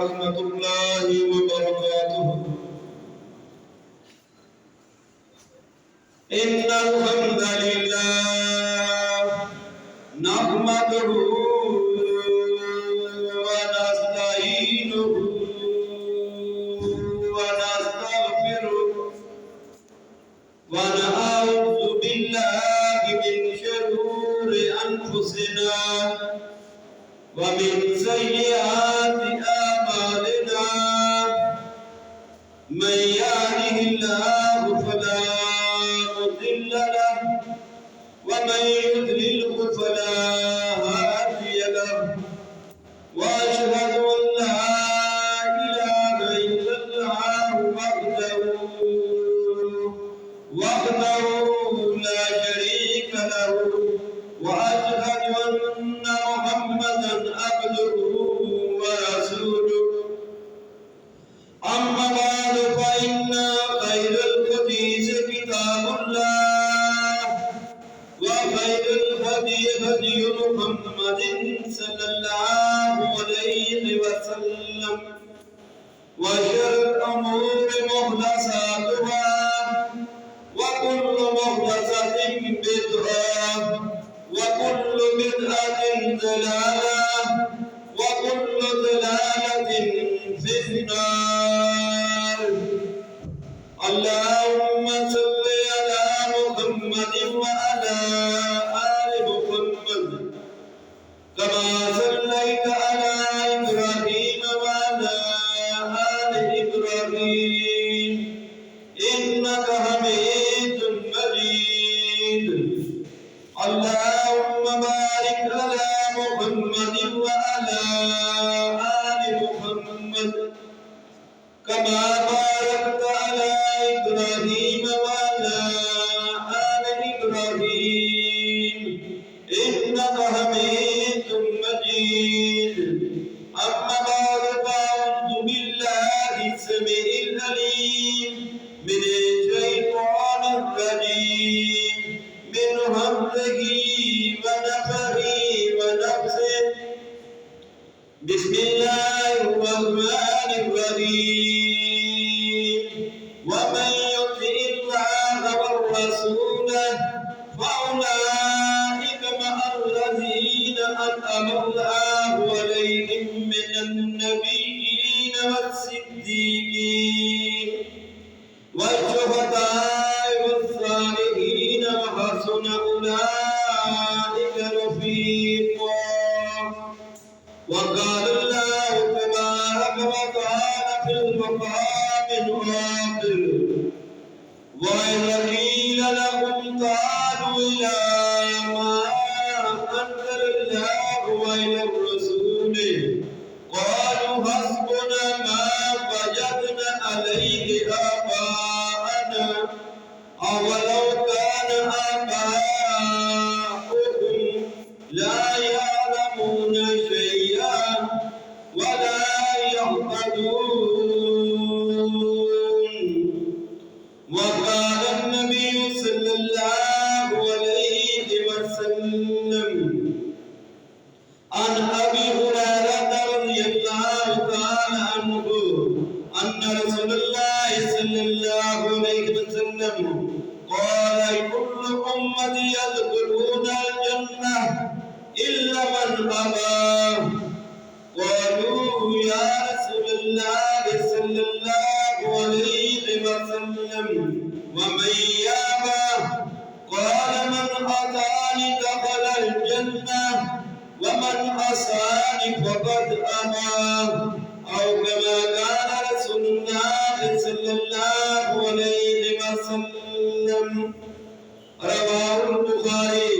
ورحمة الله وبركاته. إن الحمد لله نحمده ونستعينه ونستغفره ونعوذ بالله من شرور أنفسنا ومن سيئات أعمالنا. من يهده الله فلا مضل له ومن يضلله فلا هادي له. وأشهد أن لا إله إلا الله وحده لا شريك له. وأشهد أن محمدا عبده ورسوله. أما بعد فإن خير الحديث كتاب الله وخير الهدي هدي محمد صلى الله عليه وسلم. وشر الأمور محدثاتها وكل محدثة بدعة وكل بدعة ضلالة وكل ضلالة في النار. اللهم صل على محمد وعلى آل محمد كما صليت على إبراهيم وعلى آل إبراهيم إنك حميد مجيد. اللهم بارك على محمد وعلى آل محمد كما باركت على إبراهيم وعلى آل إبراهيم إنك حميد مجيد. أما بعد فأعوذ بالله السميع العليم من الشيطان الرجيم من همزه ونفخه ونفسه. بسم الله الرحمن الرحيم. ومن يطع الله والرسول فأولئك مع الذين أنعم الله عليهم من النبيين والصديقين والشهداء والصالحين وحسن أولئك رفيقا. وقال الله تبارك وتعالى في المقام الآخر: وإذا قيل لهم تعالوا إلى ما أنزل الله وإلى الرسول قالوا حسبنا ما وجدنا عليه آباءنا أولو كان آباؤهم لا يعلمون شيئا ولا يهتدون. وقال النبي صلى الله عليه وسلم عن أبي هريرة رضي الله تعالى عنه أن رسول الله صلى الله عليه وسلم قال: كل أمتي يدخلون الجنة إلا من أبى. قالوا: يا رسول الله صلى الله عليه وسلم ومن يأبى؟ قال: من أطاعني دخل الجنة ومن عصاني فقد أبى. أو كما قال رسول الله صلى الله عليه وسلم. رواه البخاري.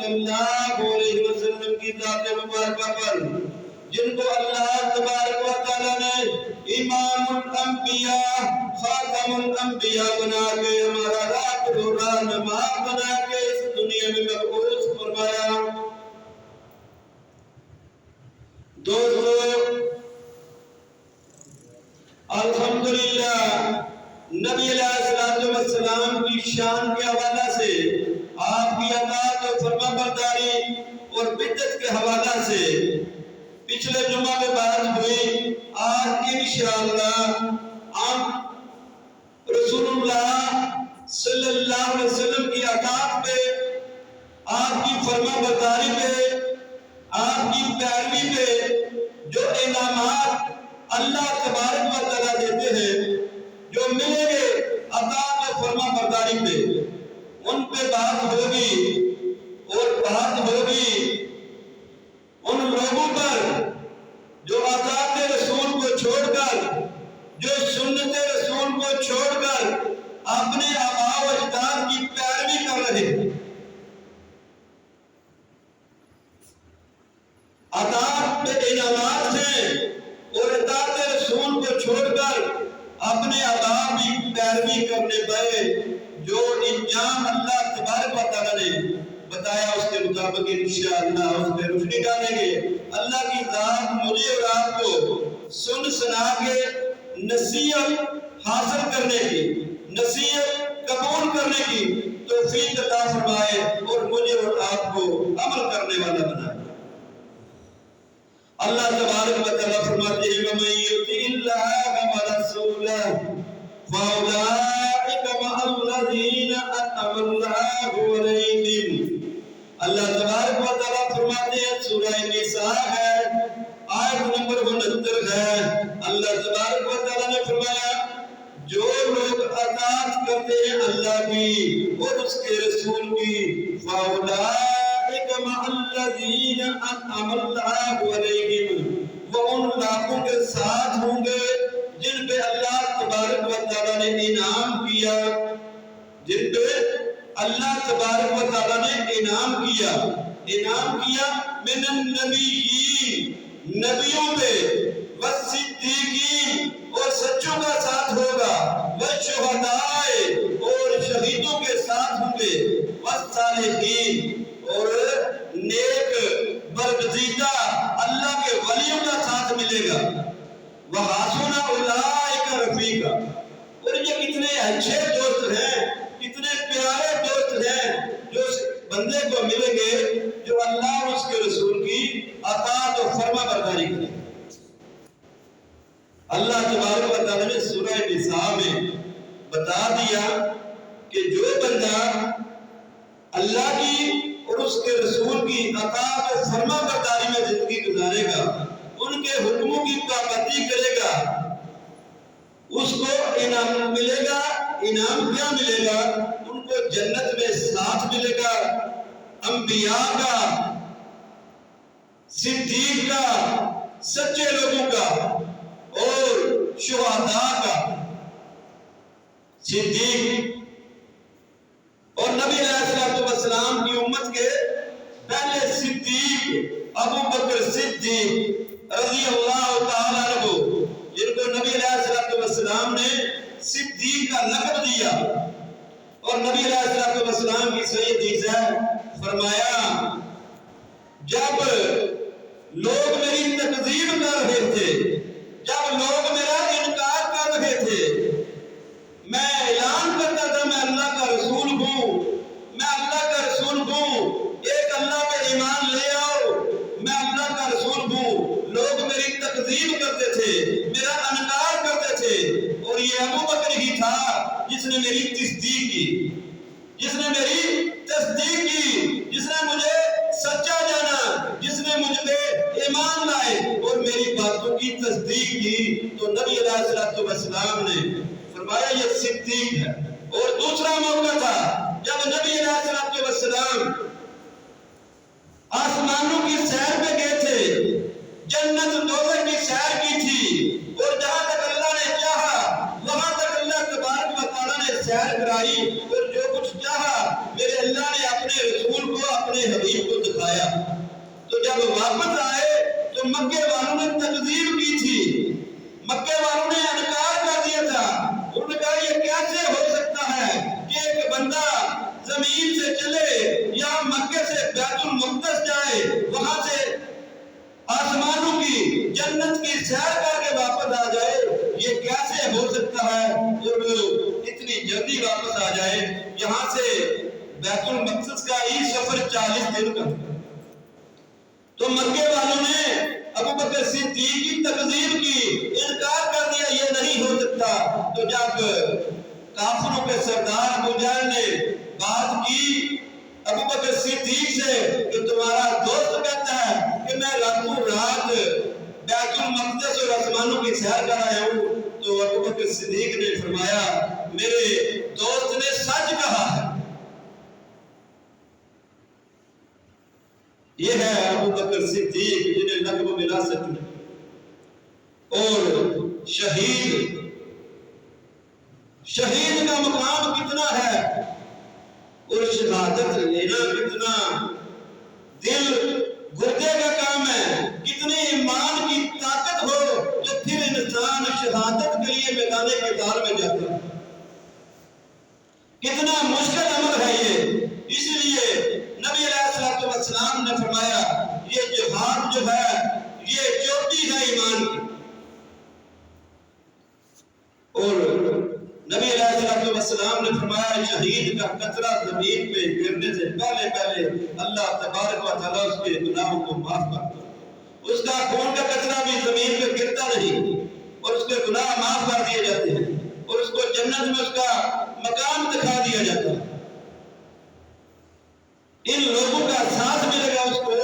صلی اللہ علیہ وسلم کی ذات مبارکہ پر، جن کو اللہ تبارک و تعالیٰ نے امام الانبیاء خاتم الانبیاء بنا کے، ہمارا رات و رہنما بنا کے اس دنیا میں مبعوث فرمایا۔ دوستو الحمدللہ نبی علیہ السلام کی شان کے حوالہ سے، آپ کی اطاعت و فرما برداری اور بدعت کے حوالہ سے پچھلے جمعہ میں بات ہوئی۔ آج انشاءاللہ ہم رسول اللہ صلی اللہ علیہ وسلم کی اطاعت پہ، آپ کی فرما برداری پہ، آپ کی پیروی پہ جو انعامات اللہ تبارک و تعالیٰ دیتے ہیں، جو ملیں گے اطاعت و فرما برداری پہ، ان پہ بات ہوگی۔ اور بات ہوگی ان لوگوں پر جو اطاعت رسول کو چھوڑ کر، جو سنت رسول کو چھوڑ کر اپنے آباء و اجداد کی پیروی کر رہے ہیں۔ اطاعت پہ انعامات ہیں اور اطاعت رسول کو چھوڑ کر اپنے آباء کی پیروی کرنے پہ جو انجام اللہ تبارک و تعالیٰ نے بتایا، اس کے مطابق انشاءاللہ اس پہ روشنی ڈالیں گے۔ اللہ کی ذات مجھے اور آپ کو سن سنا کے نصیحت حاصل کرنے کی، نصیحت قبول کرنے کی توفیق عطا فرمائے اور مجھے اور آپ کو عمل کرنے والا بنائے۔ اللہ تبارک و تعالیٰ فرماتے ہیں وَمَن يُطِعِ اللَّهَ وَرَسُولَهُ فَأُولَٰئِكَ مَعَ الَّذِينَ أَنْعَمَ اللَّهُ عَلَيْهِمْ۔ اللہ تبارک و تعالیٰ فرماتے ہیں، سورہ نساء ہے، آیت نمبر 69 ہے، اللہ تبارک و تعالیٰ نے فرمایا جو لوگ اطاعت کرتے ہیں اللہ کی اور اس کے رسول کی، فَأُولَٰئِكَ مَعَ الَّذِينَ أَنْعَمَ اللَّهُ عَلَيْهِمْ، وہ ان لوگوں کے ساتھ ہوں گے جن پہ اللہ تبارک و تعالیٰ نے انعام کیا، جن پہ اللہ تبارک و تعالیٰ نے انعام کیا۔ انعام کیا من النبیین، نبیوں پہ، والصدیقین اور سچوں کا ساتھ ہوگا، والشہداء اور شہیدوں کے ساتھ ہوں گے، والصالحین اور نیک برگزیدہ اللہ کے ولیوں کا ساتھ ملے گا، وَحَسُنَ أُولَٰئِكَ رَفِيقًا۔ اور یہ کتنے اچھے دوست ہیں، کتنے پیارے دوست ہیں جو بندے کو ملیں گے جو اللہ اور اس کے رسول کی اطاعت و فرما برداری کرے۔ اللہ تبارک و تعالیٰ نے سورہ نساء میں بتا دیا کہ جو بندہ اللہ کی اور اس کے رسول کی اطاعت و فرما برداری میں زندگی گزارے گا، ان کے حکموں کی پابندی کرے گا، اس کو انعام ملے گا۔ انعام کیا ملے گا؟ ان کو جنت میں ساتھ ملے گا، انبیاء کا، صدیق کا، سچے لوگوں کا اور شہداء کا۔ صدیق اور نبی علیہ السلام کی امت کے پہلے صدیق ابو بکر صدیق رضی اللہ تعالیٰ عنہ، جن کو نبی علیہ السلام نے صدیق کا لقب دیا، اور نبی علیہ السلام کی صحیح حدیث ہے، فرمایا جب لوگ میری تکذیب کر رہے تھے، جب لوگ میرا انکار کر رہے تھے، میں اعلان کرتا تھا میں اللہ کا رسول ہوں، میں اللہ کا رسول ہوں، ایک اللہ پہ ایمان لے آؤ، میں اللہ کا رسول ہوں۔ لوگ میری تکذیب کرتے تھے، میرا انکار کرتے تھے، اور یہ ابو بکر ہی تھا جس نے میری تصدیق کی، جس نے میری تصدیق کی، جس نے مجھے سچا جانا، جس نے مجھ پہ ایمان لائے اور میری باتوں کی تصدیق کی۔ تو نبی علیہ السلام نے فرمایا یہ صدیق ہے۔ اور دوسرا موقع تھا جب نبی علیہ السلام آسمانوں کی سیر پہ گئے تھے، جنت دوزخ کی سیر کی تھی، اور جہاں تک اللہ نے چاہا وہاں تک اللہ تبارک و تعالیٰ نے سیر کرائی، اور جو کچھ چاہا میرے اللہ نے اپنے رسول کو، اپنے حبیب واپس آئے تو مکے والوں نے تکذیب کی تھی، مکے والوں نے انکار کر دیا تھا۔ انہوں نے کہا یہ کیسے ہو سکتا ہے کہ ایک بندہ زمین سے چلے یا مکے سے بیت المقدس جائے، وہاں سے آسمانوں کی جنت کی سیر کر کے واپس آ جائے، یہ کیسے ہو سکتا ہے اور اتنی جلدی واپس آ جائے؟ یہاں سے بیت المقدس کا ہی سفر 40 دن کا۔ تو مکے والوں نے ابو بکر صدیق کی تکذیب کی، انکار کر دیا یہ نہیں ہو سکتا۔ تو جب کافروں کے سردار ابو جہل نے بات کی ابو بکر صدیق سے کہ تمہارا دوست کہتا ہے کہ میں راتوں رات بیت المقدس اور آسمانوں کی سیر کر آیا ہوں، تو ابو بکر صدیق نے فرمایا میرے دوست نے سچ کہا ہے۔ یہ ہے ابو بکر صدیق جنہیں لقب ملا سکتے اور شہید کا مقام کتنا ہے اور شہادت لینا کتنا دل گردے کا کام ہے، کتنی ایمان کی طاقت ہو جو پھر انسان شہادت کے لیے میدان قتال میں جاتا ہے۔ کتنا مشکل عمل ہے یہ، اس لیے نبی علیہ السلام نے فرمایا یہ جہاد جو ہے یہ چوٹی ہے ایمان کی، اور نبی علیہ السلام نے فرمایا شہید کا قطرہ زمین پہ گرنے سے پہلے اللہ تبارک و تعالیٰ اس کے گناہوں کو معاف کرتا ہے۔ اس کا خون کا قطرہ بھی زمین پہ گرتا نہیں اور اس کے گناہ معاف کر دیے جاتے ہیں اور اس کو جنت میں اس کا مقام دکھا دیا جاتا ہے۔ ان لوگوں کا ساتھ ملے گا اس کو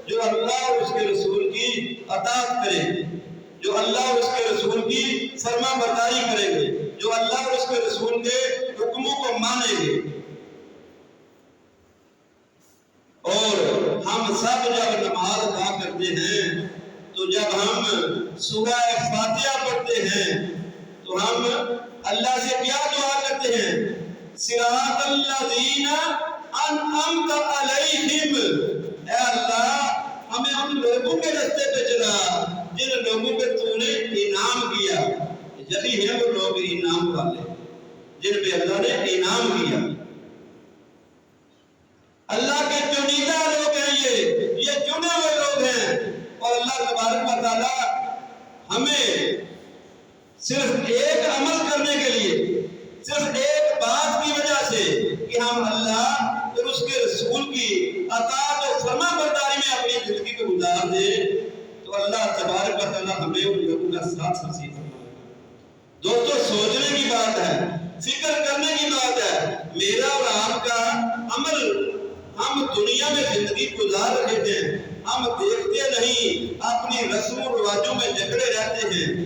جو اللہ اور اس کے رسول کی اطاعت کرے، جو اللہ اور اس کے رسول کی فرما برداری کریں گے، جو اللہ اور اس کے رسول کے حکموں کو مانیں گے۔ اور ہم سب جب نماز ادا کرتے ہیں تو جب ہم سورہ فاتحہ پڑھتے ہیں تو ہم اللہ سے کیا دعا کرتے ہیں؟ صراط الذین انعمت علیہم، اے اللہ ہمیں ان لوگوں کے راستے پہ چلا جن لوگوں پہ تو نے انعام کیا۔ یہی ہے وہ لوگ انعام والے جن پہ اللہ نے انعام کیا۔ اللہ کے چنیدہ لوگ ہیں، یہ چنے ہوئے لوگ ہیں، اور اللہ تبارک و تعالی ہمیں صرف ایک عمل کرنے کے لیے، صرف ایک بات کی وجہ سے کہ ہم اللہ اور اس کے رسول کی اطاعت و فرما برداری میں اپنی زندگی کو گزار دیں، تو اللہ تبارک و تعالی ہمیں ان لوگوں کا ساتھ نصیب فرمائے۔ دوستو سوچنے کی بات ہے، فکر کرنے کی بات ہے، میرا اور آپ کا عمل، ہم دنیا میں زندگی گزار رہے ہیں، ہم دیکھتے نہیں، اپنی رسم و رواجوں میں جکڑے رہتے ہیں۔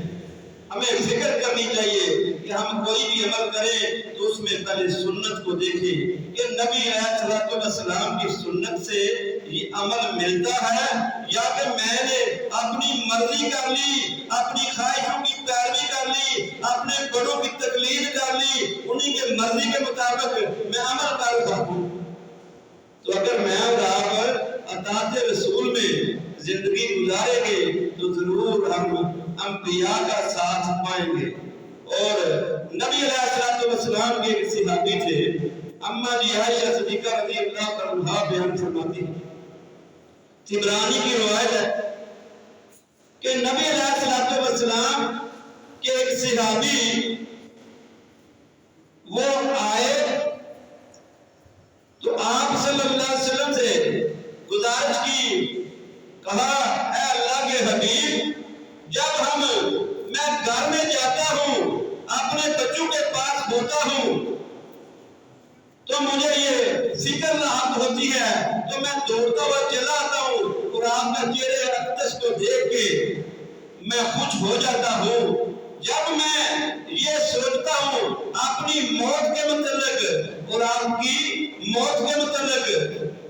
ہمیں فکر کرنی چاہیے کہ ہم کوئی بھی عمل کریں تو اس میں پہلے سنت کو دیکھیں کہ نبی علیہ السلام کی سنت سے یہ عمل ملتا ہے یا کہ میں نے اپنی مرضی کر لی، اپنی خواہشوں کی پیروی کر لی، اپنے بڑوں کی تقلید کر لی، انہی کے مرضی کے مطابق میں عمل کر رہا ہوں۔ تو اگر میں اور آپ اطاعت رسول میں زندگی گزاریں گے تو ضرور ہم انبیاء کا ساتھ پائیں گے۔ اور نبی علیہ السلام کے ایک صحابی تھے، اما جی عائشہ صدیقہ رضی اللہ عنہا بیان فرماتی ہیں، طبرانی کی روایت ہے کہ نبی علیہ السلام کے ایک صحابی وہ آئے تو آپ صلی اللہ علیہ وسلم سے گزارش کی، کہا اے اللہ کے حبیب، جب میں گھر میں جاتا ہوں، اپنے بچوں کے پاس ہوتا ہوں تو مجھے یہ فکر لاحق ہوتی ہے تو میں دوڑتا ہوا چلا آتا ہوں اور آپ کے چہرے اقدس کو دیکھ کے میں خوش ہو جاتا ہوں۔ جب میں یہ سوچتا ہوں اپنی موت کے متعلق اور آپ کی موت کے متعلق،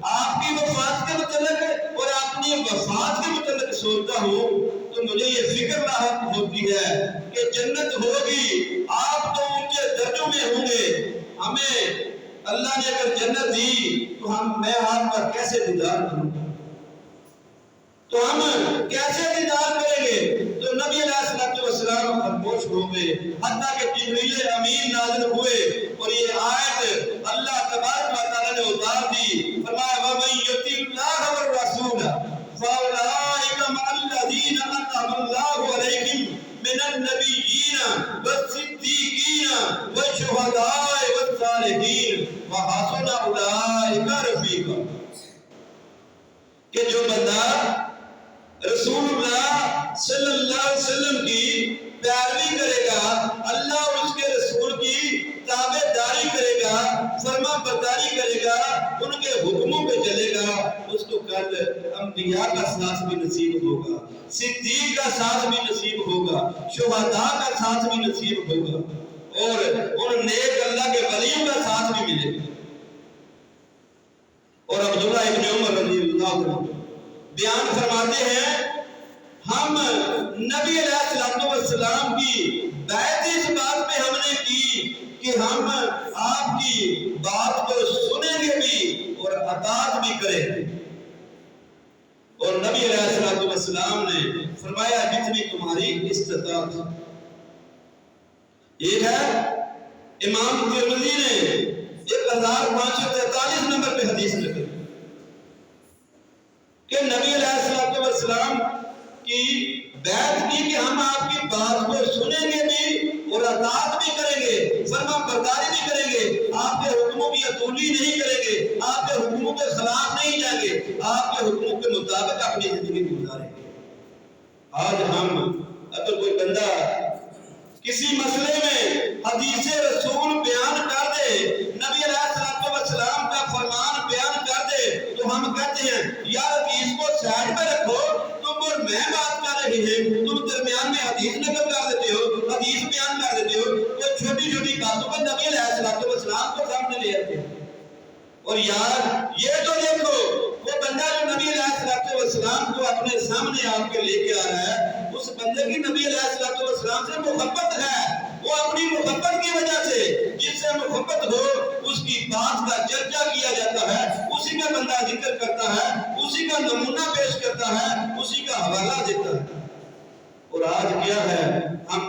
آپ کی وفات کے متعلق اور اپنی وفات کے متعلق سوچتا ہوں تو مجھے یہ فکر لاحق ہوتی ہے کہ جنت ہوگی، آپ تو اونچے درجوں میں ہوں گے، ہمیں اللہ نے اگر جنت دی تو میں آپ کا کیسے دیدار کروں گا؟ تو ہم کیسے دیدار کریں گے؟ تو نبی علیہ السلام خاموش ہو گئے حتیٰ کہ جبریل امین نازل ہوئے اور یہ آیت اللہ تبارک و تعالی نے اتار دی، فرمایا وَمَن يُطِعِ اللَّهَ وَالرَّسُولَ فَأُولَٰئِكَ مَعَ الَّذِينَ أَنْعَمَ اللَّهُ عَلَيْهِم من النبيين والصديقين والشهداء والصالحين وحسن أولئك رفيقا۔ کہ جو بندہ رسول اللہ صلی اللہ علیہ وسلم کی پیروی کرے گا، اللہ اور اس کے رسول کی تابع داری کرے گا، فرما برداری کرے گا، ان کے حکموں پہ چلے گا، اس کو کل انبیاء کا ساتھ بھی نصیب ہوگا، صدیق کا ساتھ بھی نصیب ہوگا، شہداء کا ساتھ بھی نصیب ہوگا، اور ان نیک اللہ کے ولیوں کا ساتھ بھی ملے گا۔ اور عبداللہ ابن عمر رضی اللہ عنہ بیان فرماتے ہیں، ہم نبی علیہ السلام کی بیعت اس بات پہ ہم نے کی کہ ہم آپ کی بات کو سنیں گے بھی اور اطاعت بھی کریں گے۔ اور نبی علیہ السلام نے فرمایا جتنی تمہاری استطاعت۔ یہ ہے امام ترمذی نے 1543 نمبر پہ حدیث لگی کہ نبی علیہ السلام کی بیعت کی کہ ہم آپ کی بات کو سنیں گے بھی اور اطاعت بھی کریں گے، فرما برداری بھی کریں گے، آپ کے حکموں کی عطولی نہیں کریں گے، آپ کے حکموں کے خلاف نہیں جائیں گے، آپ کے حکموں کے مطابق اپنی زندگی گزاریں گے۔ آج ہم اگر کوئی بندہ کسی مسئلے میں حدیث رسول بیان کر دے، نبی علیہ السلام کا فرمان بیان کر دے، تو ہم کہتے ہیں یار حدیث کو سائڈ پہ رکھو، تم اور میں بات کر رہے ہیں، تم درمیان میں حدیث نقل کر دیتے ہو، حدیث بیان کر دیتے ہو، تو چھوٹی چھوٹی باتوں پر نبی علیہ السلام کو سامنے لے آتے ہیں۔ اور یار یہ تو دیکھو وہ بندہ جو نبی علیہ السلام کو اپنے سامنے آپ کے لے کے آ رہا ہے، اس بندے کی نبی علیہ السلام سے محبت ہے، وہ اپنی محبت کی وجہ سے جس سے محبت ہو اس کی بات کا چرچا کیا جاتا ہے، اسی کا بندہ ذکر کرتا ہے، اسی کا نمونہ پیش کرتا ہے، اسی کا حوالہ دیتا ہے۔ اور آج کیا ہے، ہم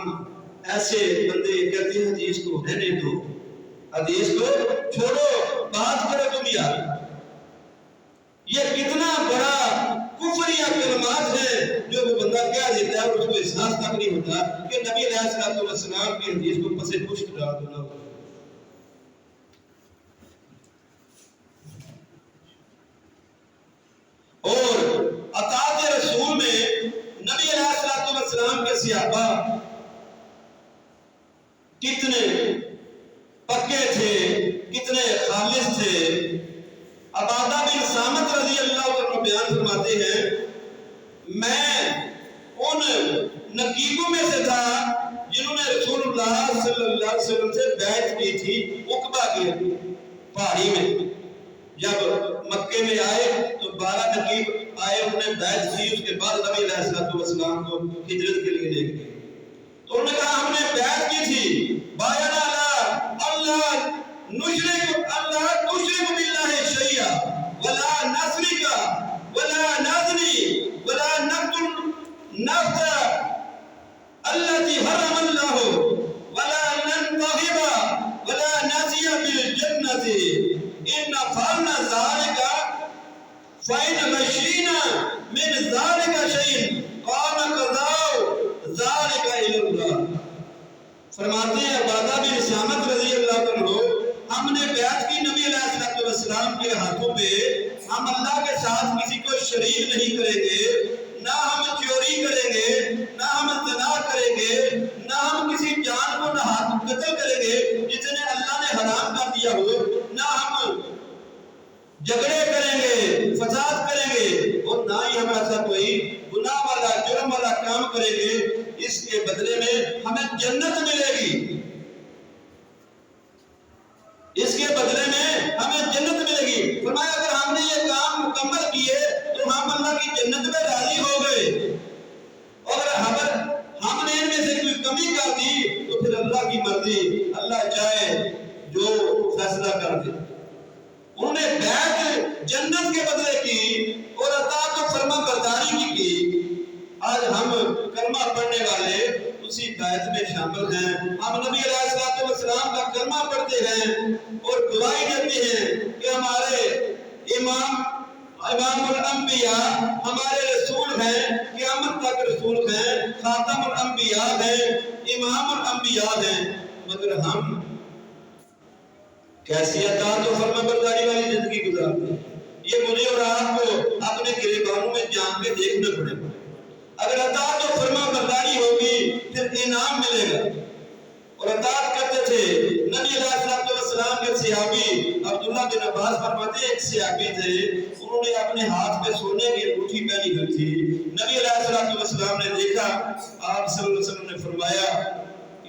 ایسے بندے کہتے ہیں حدیث کو رہنے دو، حدیث کو چھوڑو، بات کرو تم یار۔ یہ کتنا بڑا کفر یا کلمات ہے جو وہ بندہ کہہ دیتا ہے اور اس کو احساس تک نہیں ہوتا کہ نبی علیہ السلام کی حدیث کو پسے پشت ڈال دو۔ اور اطاعت رسول میں نبی علیہ السلام کے صحابہ کتنے پکے تھے، کتنے خالص تھے۔ عبادہ بن صامت رضی اللہ عنہ بیان فرماتے ہیں، میں ان نقیبوں میں سے تھا جنہوں نے رسول اللہ صلی اللہ علیہ وسلم سے بیعت کی تھی عقبہ کی پہاڑی میں۔ جب مکے میں آئے تو 12 نقیب آئے، انہوں نے بیعت کی، اس کے بعد نبی علیہ السلام کو ہجرت کے لیے لے گئے۔ تو انہوں نے کہا ہم نے بیعت کی تھی، بایعنا اللہ تشرک باللہ شیئا ولا نشرک ولا نزنی ولا نقتل النفس التي حرم اللہ ولا ننتخب ولا نزی بالجنة ان فعلنا ذلك فإن غشینا من ذلك شیء قام قضاء ذلك إلى اللہ۔ فرماتے ہیں عبادہ بن صامت رضی اللہ عنہ، ہم نے بیعت کی نبی علیہ السلام کے ہاتھوں پہ، ہم اللہ کے ساتھ کسی کو شریک نہیں کریں گے، نہ ہم چوری کریں گے، نہ ہم زنا کریں گے، نہ ہم کسی جان کو ناحق قتل کریں گے جس نے اللہ نے حرام کر دیا ہو، نہ ہم جھگڑے کریں گے، فساد کریں گے، اور نہ ہی ہم ایسا کوئی گناہ والا جرم والا کام کریں گے، اس کے بدلے میں ہمیں جنت ملے گی، اس کے بدلے میں ہمیں جنت ملے گی۔ فرمایا اگر ہم نے یہ کام مکمل کیے تو ہم اللہ کی جنت میں راضی ہو گئے، اور اگر ہم نے ان میں سے کوئی کمی کر دی تو پھر اللہ کی مرضی، اللہ چاہے جو فیصلہ کر دے۔ انہوں نے بیعت جنت کے بدلے کی اور اطاعت و فرما برداری کی پڑھنے والے اسی بیعت میں شامل ہیں۔ ہم نبی علیہ السلام کا کلمہ پڑھتے ہیں اور گواہی دیتے ہیں کہ ہمارے امام الانبیاء ہمارے رسول ہیں، قیامت تک رسول ہیں، خاتم الانبیاء ہیں، امام الانبیاء ہیں، مگر ہم کیسی اطاعت و فرما برداری والی زندگی گزارتے ہیں؟ یہ مجھے اور آپ کو اپنے گریبانوں میں جان کے دیکھنا پڑے گا۔ اگر اطاعت و فرما برداری ہوگی پھر انعام ملے گا۔ اور اطاعت کرتے تھے نبی علیہ السلام کے صحابی عبداللہ بن عباس فرماتے ہیں، ایک صحابی تھے، انہوں نے اپنے ہاتھ میں سونے کی انگوٹھی پہنی ہوئی تھی۔ نبی علیہ السلام نے دیکھا، آپ صلی اللہ علیہ وسلم نے فرمایا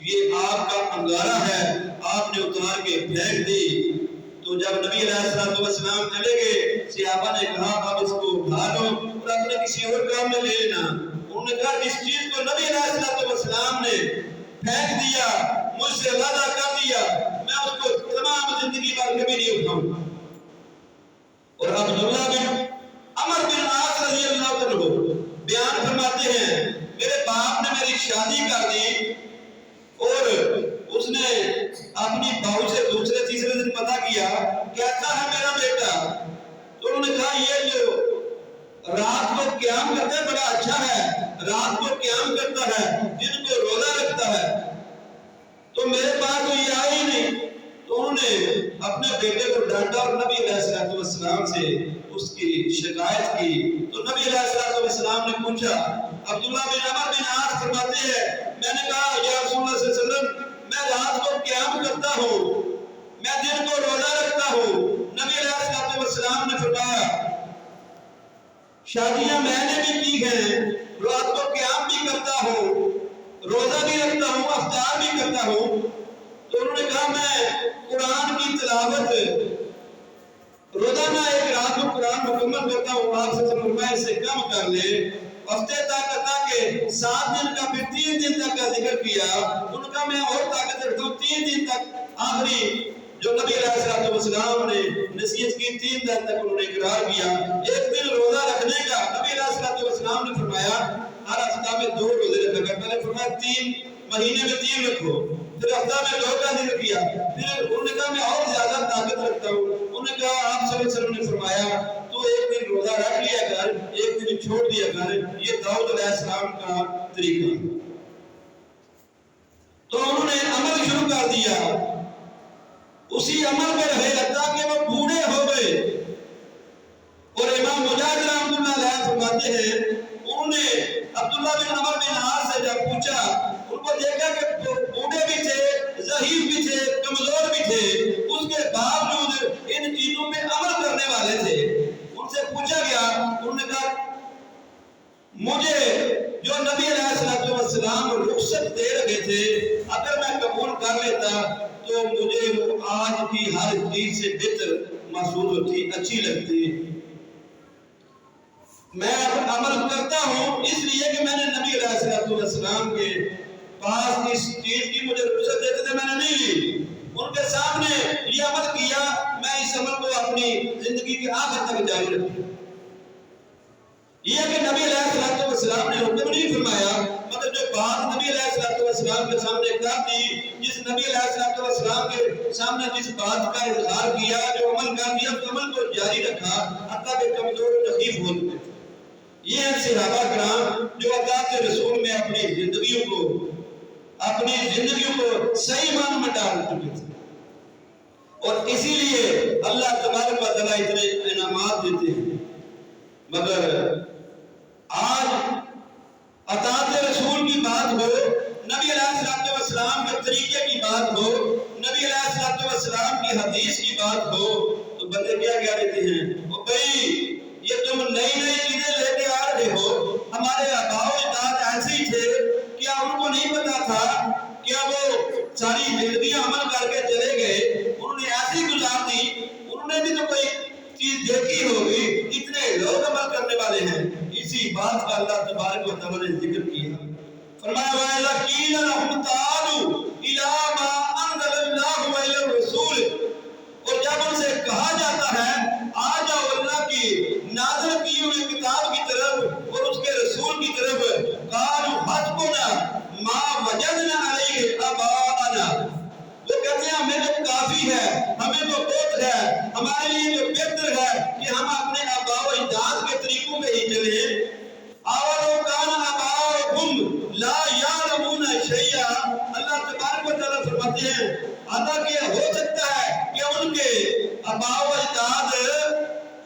یہ آپ کا انگارہ ہے، آپ نے اتار کے پھینک دی۔ تو جب نبی علیہ السلام چلے گئے، صحابہ نے کہا اب اس کو اٹھا لو اور اپنے کسی اور کام میں لے لینا۔ انہوں نے کہا جس چیز کو نبی علیہ السلام نے پھینک دیا، مجھ سے وعدہ کر دیا، میں اس کو تمام زندگی بھر کبھی نہیں اٹھاؤں۔ اور عبداللہ بن عمر بن عاص رضی اللہ عنہ بیان فرماتے ہیں، میرے باپ نے میری شادی کر دی اور اس نے اپنی بہو سے دوسرے تیسرے دن پتہ کیا کیسا ہے میرا بیٹا، تو انہوں نے کہا یہ جو رات کو قیام کرتا ہے بڑا اچھا ہے، رات کو قیام کرتا ہے، دن کو روزہ رکھتا ہے، تو میرے پاس تو یہ آئی نہیں۔ تو انہوں نے اپنے بیٹے کو ڈانٹا اور نبی علیہ السلام سے اس کی شکایت کی۔ تو نبی علیہ السلام نے پوچھا، عبداللہ بن عمر بن عاص فرماتے ہیں میں نے کہا یا رسول اللہ صلی اللہ علیہ وسلم میں رات کو قیام کرتا ہوں، میں دن کو روزہ رکھتا ہوں۔ نبی علیہ السلام نے فرمایا شادیاں میں نے بھی کی ہیں، رات کو قیام بھی کرتا ہوں، روزہ بھی رکھتا ہوں، افطار بھی کرتا ہوں۔ تو انہوں نے کہا میں قرآن کی تلاوت روزانہ ایک رات کو قرآن مکمل کرتا ہوں، آپ سے فرمایا سے کم کر لے، ہفتے تک کہ 7 دن کا پھر 3 دن تک کا ذکر کیا۔ ان کا میں اور طاقت رکھتا ہوں 3 دن تک، آخری جو نبی علیہ السلام نے نصیحت کی 3 دن تک انہوں نے اقرار کیا۔ ایک دن روزہ رکھنے کا نبی علیہ السلام نے فرمایا ہر ہفتہ میں 2 روزے رکھا کر، پہلے فرمایا 3 مہینے میں 3 رکھو، پھر ہفتہ میں 2 کا ذکر کیا، پھر انہوں نے کہا میں اور زیادہ طاقت رکھتا ہوں۔ انہوں نے کہا آپ صلی اللہ علیہ وسلم نے فرمایا تو ایک دن روزہ رکھ لیا کر، ایک دن چھوڑ دیا کر، یہ داؤد علیہ السلام کا طریقہ۔ تو انہوں نے عمل شروع کر دیا، اسی عمل میں رہے حتیٰ کہ وہ بوڑھے ہو گئے۔ اور امام مجاہد رحمۃ اللہ علیہ فرماتے ہیں انہوں نے عبداللہ بن عمر بن عاص سے جب پوچھا، ان کو دیکھا کہ بوڑھے بھی تھے، ضعیف بھی تھے، کمزور بھی تھے، اس کے باوجود ان چیزوں میں عمل کرنے والے تھے۔ ان سے پوچھا گیا، انہوں نے کہا مجھے جو نبی علیہ السلام رخصت دے رہے تھے اگر میں قبول کر لیتا تو مجھے وہ آج کی ہر چیز سے بہتر محسوس ہوتی، اچھی لگتی۔ میں عمل کرتا ہوں اس لیے کہ میں نے نبی علیہ السلام کے پاس اس چیز کی مجھے رخصت دیتے تھے، میں نے نہیں لی، ان کے سامنے یہ عمل کیا، میں اس عمل کو اپنی زندگی کے آخر تک جاری رکھوں۔ یہ کہ نبی علیہ السلام نے حکم نہیں فرمایا، مگر جو بات نبی علیہ السلام کے سامنے کر دی، جس نبی علیہ السلام کے سامنے جس بات کا اظہار کیا، جو عمل کر دیا، اس عمل کو جاری رکھا حتیٰ کہ کمزور و ضعیف ہو چکے تھے۔ یہ ہیں صحابہ کرام جو اطاعت رسول میں اپنی زندگیوں کو صحیح معنوں میں ڈال چکے تھے، اور اسی لیے اللہ تبارک و تعالیٰ اتنے انعامات دیتے ہیں۔ مگر آج اطاعت رسول کی بات ہو، نبی علیہ السلام کے طریقے کی بات ہو، نبی علیہ السلام کی حدیث کی بات ہو، تو بندے کیا کہتے ہیں وہ بھائی یہ تم نئی چیزیں لے کے آ رہے ہو، ہمارے آباء و اجداد ایسے ہی تھے، کیا ان کو نہیں پتا تھا؟ کیا وہ ساری زندگیاں عمل کر کے چلے گئے، انہوں نے ایسی گزار دی، انہوں نے بھی تو کوئی چیز دیکھی ہوگی، اتنے لوگ عمل کرنے والے ہیں۔ اسی بات کا اللہ تبارک و تعالیٰ نے ذکر کیا، فرمایا وَإِذَا قِيلَ لَهُمْ تَعَالُوا إِلَىٰ مَا أَنزَلَ اللَّهُ وَإِلَى الرَّسُولِ، اور جب ان سے کہا جاتا ہے آ جاؤ اللہ کی چلے. اولو کان آباؤہم لا یعلمون شیئا. اللہ تبارک و تعالیٰ فرماتے ہیں حالانکہ ہو سکتا ہے کہ ان کے آباء و اجداد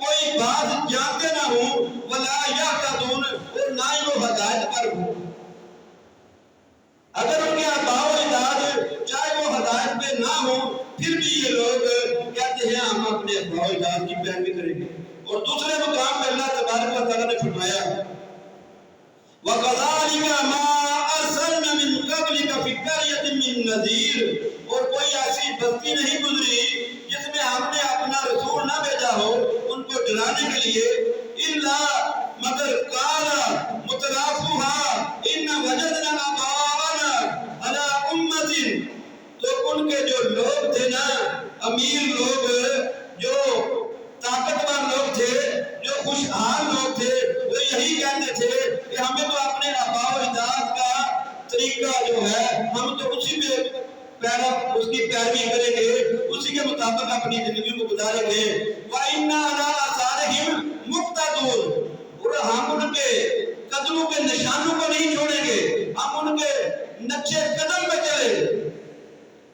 کوئی بات جانتے نہ ہوں، ولا یہتدون، اور نہ ہی وہ ہدایت پر ہوں. اگر ان کے آباء و اجداد چاہے وہ ہدایت پہ نہ ہوں، پھر بھی یہ لوگ کہتے ہیں ہم اپنے آباء و اجداد کی پیروی کریں گے. اور دوسرے مقام پہ اللہ تبارک و تعالیٰ نے فرمایا وَقَذَلِكَ مَا أَرْسَلْنَا مِن قَبْلِكَ فِي قَرْيَةٍ مِّن نَذِيرٍ. اور کوئی ایسی بستی نہیں گزری جس میں ہم نے اپنا رسول نہ بھیجا ہو ان کو ڈرانے کے لیے. إِلَّا مگر قَالَ مُتْرَفُوهَا إِنَّ وَجَدْنَا آبَاءَنَا عَلَىٰ أُمَّةٍ. تو ان کے جو لوگ تھے نا، امیر لوگ، جو طاقتور لوگ تھے، جو خوشحال لوگ تھے، وہ یہی کہتے تھے کہ ہمیں تو اپنے آباء و اجداد کا طریقہ جو ہے ہم تو اسی پہ اس کی پیروی کریں گے، اسی کے مطابق اپنی زندگی کو گزاریں گے. وَإِنَّا عَلَىٰ آثَارِهِمْ مُقْتَدُونَ. اور ہم ان کے قدموں کے نشانوں کو نہیں چھوڑیں گے، ہم ان کے نقشے قدم پہ چلیں گے.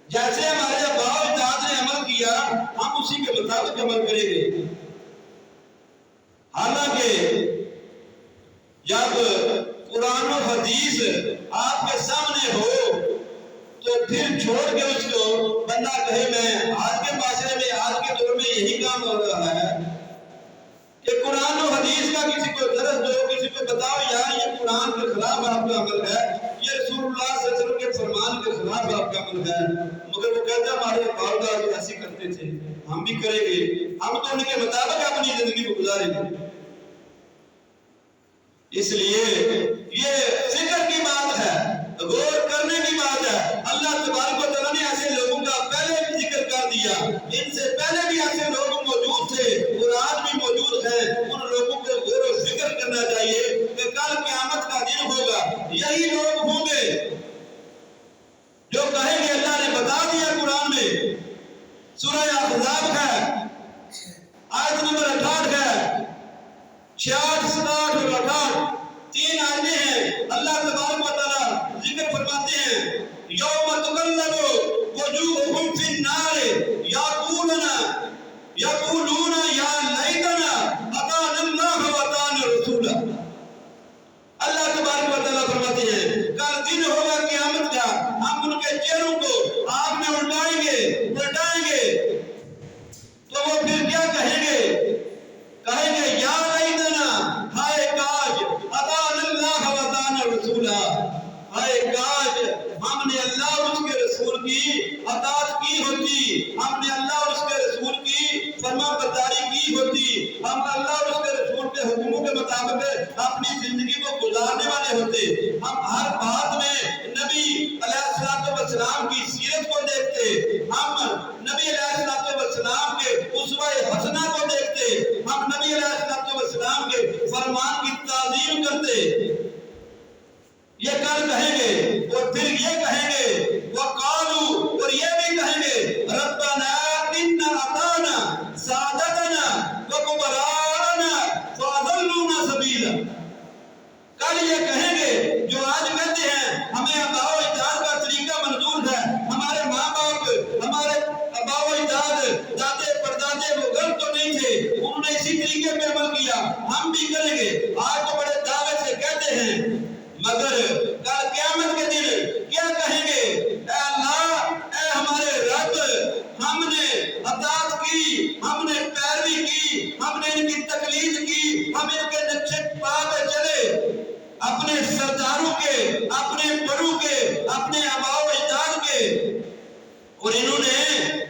جیسے ہمارے آباء و اجداد نے عمل کیا ہم اسی کے مطابق عمل کریں گے. حالانکہ جب قرآن و حدیث آپ کے سامنے ہو تو پھر چھوڑ کے اس کو بندہ کہے میں آج کے معاشرے میں آج کے دور میں یہی کام ہو رہا ہے کہ قرآن و حدیث کا کسی کو درس دو، کسی کو بتاؤ یار یہ قرآن کے خلاف آپ کا عمل ہے، یہ رسول اللہ صلی اللہ علیہ وسلم کے فرمان کے خلاف آپ کا عمل ہے. مگر وہ کہتا ہے ہمارے والدہ ایسے کرتے تھے ہم بھی کریں گے، ہم تو ان کے مطابق اپنی زندگی کو گزاریں گے. اس لیے یہ فکر کی بات ہے، غور کرنے کی بات ہے. اللہ تبارک و تعالیٰ نے ایسے لوگوں کا پہلے بھی ذکر کر دیا، ان سے پہلے بھی ایسے لوگ موجود تھے اور آج بھی موجود ہیں. ان لوگوں کو غور و فکر کرنا چاہیے کہ کل قیامت کا دن ہوگا، یہی لوگ ہوں گے جو کہیں گے اللہ نے بتا دیا قرآن میں. سورہ احزاب ہے، آیت نمبر 68 ہے، 66 67 اور 68 تین آیتیں ہیں. اللہ تبارک و تعالیٰ ذکر فرماتے ہیں یوم تقلب وجوہہم فی النار یقولون یا لیتنا اطعنا اللہ واطعنا الرسول. اللہ تبارک و تعالیٰ فرماتے ہیں کل دن ہوگا قیامت کا، ہم ان کے چہروں کو آگ میں الٹائیں گے تو وہ پھر کیا کہیں گے یا لیتنا، ہائے کاش، اطعنا اللہ واطعنا الرسول، ہائے کاش ہم نے اللہ اور اس کے رسول کی اطاعت کی ہوتی، ہم نے اللہ اور اس کے رسول کی فرما برداری کی ہوتی، ہم اللہ اور اس کے رسول کے حکموں کے مطابق اپنی زندگی کو گزارنے والے ہوتے. ہم ہر بات میں نبی علیہ السلام کی سیرت کو دیکھتے، ہم نبی علیہ السلام کے اسوہ حسنہ کو دیکھتے، ہم نبی علیہ السلام کے فرمان کی تعظیم کرتے. یہ کل کہیں گے اور پھر یہ کہیں گے وقالو، اور یہ بھی کہیں گے ربنا ان اطعنا سادتنا وکبراءنا فاضلونا سبیلا. کل یہ کہیں گے جو آج کہتے ہیں ہمیں آباء و اجداد کا طریقہ منظور ہے، ہمارے ماں باپ، ہمارے آباء و اجداد، دادے پردادے وہ غلط تو نہیں تھے، انہوں نے اسی طریقے پہ عمل کیا، ہم بھی کریں گے. آج تو بڑے دعوے سے کہتے ہیں، مگر کل قیامت کے دن کیا کہیں گے؟ اے اللہ، اے ہمارے رب، ہم نے اطاعت کی، ہم نے پیروی کی، ہم نے ان کی تقلید کی، ہم ان کے نقشے پا پہ چلے، اپنے سرداروں کے، اپنے بڑوں کے، اپنے آباء و اجداد کے، اور انہوں نے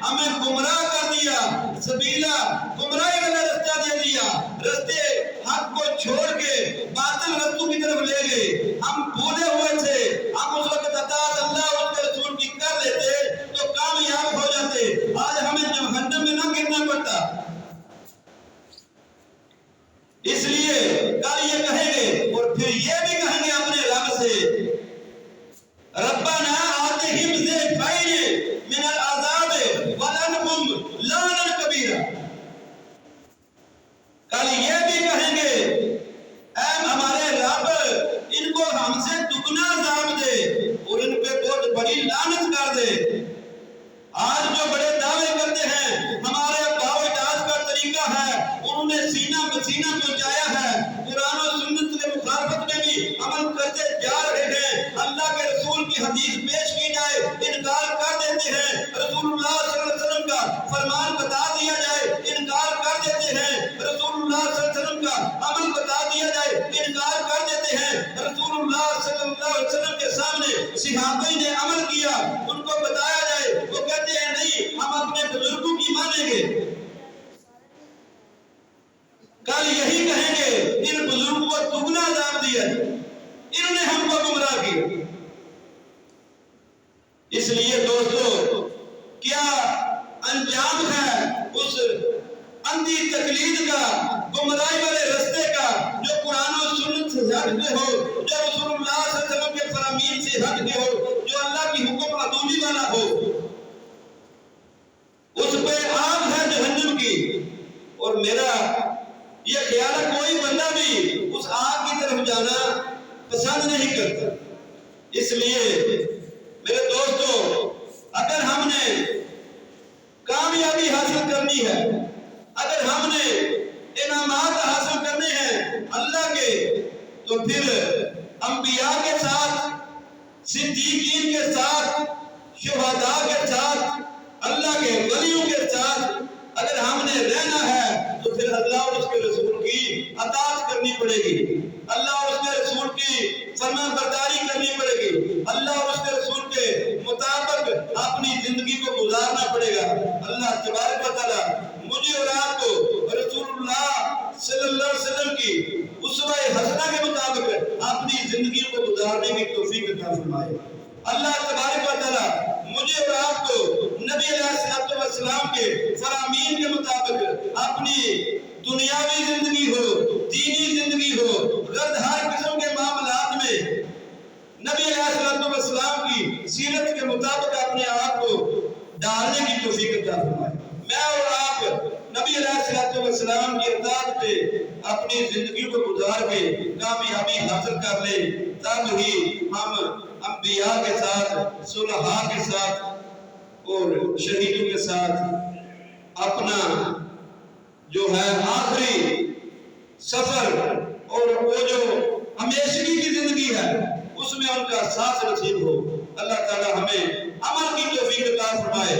ہمیں گمراہ کر دیا. سبیلا، گمراہی والا رستہ دے دیا، رستے حق کو چھوڑ کے باطل رستوں کی طرف لے گئے. ہم بھولے ہوئے تھے، ہم اس وقت اطاعت اللہ اور اس کے رسول کی کر لیتے تو کامیاب ہو جاتے، آج ہمیں جہنم میں نہ گرنا پڑتا. اس لیے کل یہ کہیں گے اور پھر یہ بھی کہیں گے اپنے دوستو کیا انجام ہے اس اندھی تقلید کا، گمراہی والے رستے کا، جو قرآن و سنت سے ہٹ کے ہو، جو رسول اللہ صلی اللہ علیہ وسلم کے فرامین سے ہٹ کے ہو، جو اللہ کی حکم عدولی والا ہو، اس پہ آگ ہے جہنم کی۔ اور میرا یہ خیال ہے کوئی بندہ بھی اس آگ کی طرف جانا پسند نہیں کرتا۔ اس لیے میرے دوستو اگر ہم نے کامیابی حاصل کرنی ہے، اگر ہم نے انعامات حاصل کرنے ہیں اللہ کے، تو پھر انبیاء کے ساتھ، صدیقین کے ساتھ، شہداء کے ساتھ، اللہ کے ولیوں کے ساتھ اگر ہم نے رہنا ہے تو پھر اللہ اور اس کے رسول کی اطاعت کرنی پڑے گی، اللہ اور اس کے رسول کی فرمان برداری کرنی پڑے گی، اللہ اور اس کے رسول کے مطابق اپنی زندگی کو گزارنا پڑے گا۔ اللہ تبارک و تعالی مجھے اور آپ کو رسول اللہ صلی اللہ علیہ وسلم کی اسوہ حسنہ کے مطابق اپنی زندگی کو گزارنے کی توفیق عطا فرمائے۔ اللہ تبارک و تعالی مجھے اور آپ کو نبی علیہ السلام کے فرامین کے مطابق اپنی دنیاوی زندگی ہو، دینی زندگی ہو، غرض ہر قسم کے معاملات میں نبی علیہ السلام کی سیرت کے مطابق اپنے آپ کو ڈالنے کی توفیق عطا فرمائے۔ میں اور آپ نبی علیہ السلام کی اطاعت پہ اپنی زندگی کو گزار کے کامیابی حاصل کر لیں، تب ہی ہم انبیاء کے ساتھ، صلحاء کے ساتھ اور شہیدوں کے ساتھ اپنا جو ہے آخری سفر اور وہ جو ہمیشگی کی زندگی ہے اس میں ان کا ساتھ نصیب ہو۔ اللہ تعالی ہمیں عمل کی توفیق عطا فرمائے،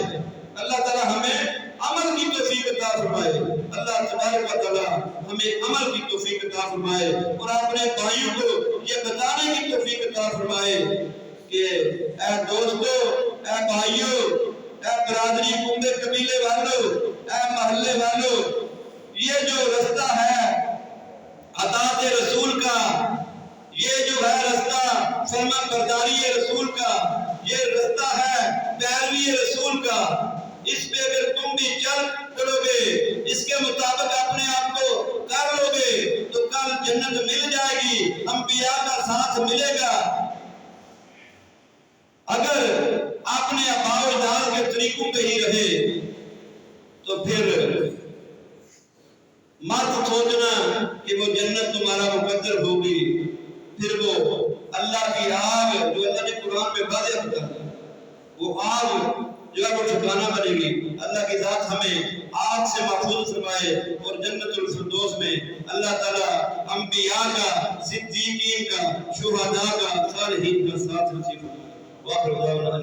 اللہ تعالی ہمیں عمل کی توفیق عطا فرمائے، اللہ تبارک و تعالی ہمیں عمل کی توفیق عطا فرمائے اور اپنے بھائیوں کو یہ بتانے کی توفیق عطا فرمائے کہ اے دوستو، اے بھائیوں، اے برادری کنبے قبیلے والوں، اے محلے والوں، یہ جو رستہ ہے اطاعت رسول کا، یہ جو ہے رستہ فرمان برداری رسول کا، یہ رستہ ہے پیروی رسول کا، اس پہ اگر تم بھی چل پڑو گے، اس کے مطابق اپنے آپ کو کر لو گے تو کل جنت مل جائے گی، انبیاء کا ساتھ ملے گا۔ اگر اپنے آباء و اجداد کے طریقوں پہ ہی رہے تو پھر مت سوچنا کہ وہ جنت تمہارا مقدر ہوگی، پھر وہ اللہ کی آگ جو اللہ نے قرآن میں واضح بتا دی، وہ آگ جو ہے وہ ٹھکانہ بنے گی۔ اللہ کی ذات ہمیں آگ سے محفوظ فرمائے اور جنت الفردوس میں اللہ تعالیٰ انبیاء کا، صدیقین کا، شہداء کا، صالحین کا ساتھ نصیب فرمائے۔ وآخر دعوانا